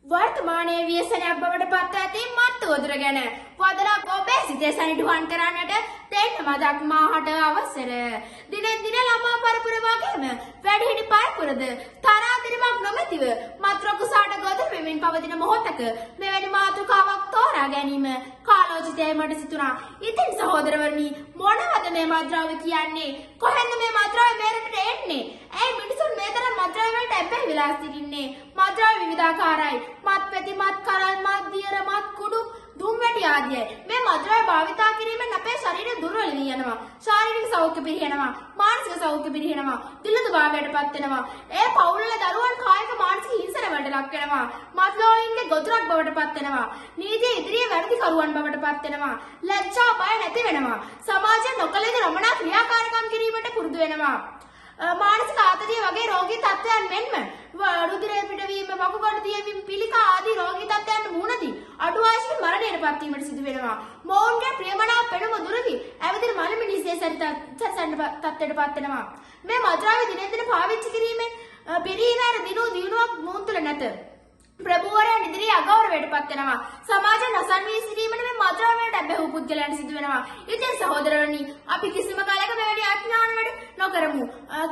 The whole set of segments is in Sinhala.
වර්තමානයේ ව්‍යසනයක් බවට පත් ඇති මත් උදුර ගැන පොදලක් ඔබේ සිතේ සනිටුහන් කරන්නට දෙන්න මදක් මාහට අවසර. දිනෙන් දින ළමා පරපුර වගේම වැඩිහිටි පරපුරද තරාතිරමක් නොමැතිව මත්‍රකුසාට ගොදුරු වෙමින් පවතින මොහොතක මෙවැනි මාතෘකාවක් තෝරා ගැනීම කාලෝචිතයි මට සිතුණා. ඉතින් සහෝදරවරුනි, මොනවද මේ මත්ද්‍රව්‍ය කියන්නේ? කොහෙන්ද මේ මත්ද්‍රව්‍ය මේරට එන්නේ? ඇයි මිනිසුන් මේ තරම් මත්ද්‍රව්‍ය වලට ඇබ්බැහි වෙලා සිටින්නේ? මත්ද්‍රව්‍ය විවිධාකාරයි. මත් පැති, මත් කරල්, මත් දියර, මත් කුඩු, දුම්වැටි ආදියයි. මේ මත්ද්‍රව්‍ය භාවිතා කිරීමෙන් අපේ ශරීරය දුර්වල වී යනවා. ශාරීරික සෞඛ්‍ය පිරිහෙනවා, මානසික සෞඛ්‍ය පිරිහෙනවා, දිළිඳුභාවයට පත් වෙනවා. ඒ පවුල්වල දරුවන් කායික මානසික හිංසන වලට ලක් වෙනවා. මත්ද්‍රව්‍යයන්ගේ ගොදුරක් බවට පත් වෙනවා. නීතිය ඉදිරියේ වැරදිකරුවන් බවට පත් වෙනවා. ලැජ්ජා බය නැති වෙනවා. සමාජයේ නොකළ යුතු රමණා ක්‍රියාකාරකම් කිරීමට පුරුදු වෙනවා. මානසික ආතතිය වගේ රෝගී තත්ත්වයන් මෙන්ම රුධිරය පිටවීම, වකුගඩු දියවීම, පිළිකා ආදී රෝගී තත්ත්වයන් මුහුණ දී අඩු වයසින් මරණයට පත් වීමට සිදු වෙනවා. මොවුන්ගේ ප්‍රියමනාප පෙනුම දුරදී ඇවිදින මලමිනිස්සේ සැරිසරන තත්ත්වයට පත් වෙනවා. මේ මත්ද්‍රව්‍ය දිනෙන් දින පාවිච්චි කිරීමෙන් පිරිහීමේ දිනුවක් මොවුන් තුළ නැත. ප්‍රභූවරයන් ඉදිරියේ අගෞරවයට පත් වෙනවා. සමාජයෙන් අසන් වී සිටීමට මේ මත්ද්‍රව්‍ය වලට ඇබ්බැහි වූ පුද්ගලයන්ට සිදු වෙනවා. ඉතින් සහෝදරවනි, අපි කිසිම කාලයක මෙවැනි අඥාන වැඩ නොකරමු.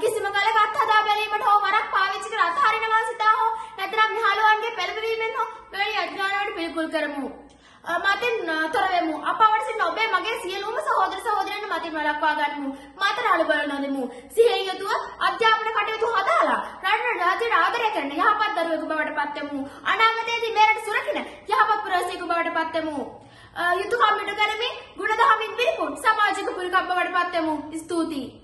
කිසිම කාලයක අත්හදා බැලීමට හෝ වරක් පාවිච්චි කර අතහරිනවා සිතා හෝ නැත්නම් නිහඬවන්ගේ පෙළඹවීමෙන් හෝ මෙවැනි අඥාන වැඩ පිළිකුල් කරමු. මතින් තොර වෙමු. අප අවශ්‍ය සිටින ඔබේ මගේ සියලුම සහෝදර සහෝදරයන් මතින් වළක්වා ගනිමු. මතට අලබල නොදෙමු. සිහියෙන් යුතුව අධ්‍යාපන කටයුතු හදාලා රටට රාජ්‍යයට ආදරය කරන යහපත් දරුවෙකු බවට පත් වෙමු. අනාගතයේදී මේ රට සුරකින යහපත් පුරවැසියෙකු බවට පත් වෙමු. යුතුයකම් ඉටු කරමින් ගුණධර්මයෙන් පිරිපුන් සමාජික පුරිකක් බවට පත් වෙමු. ස්තුතියි.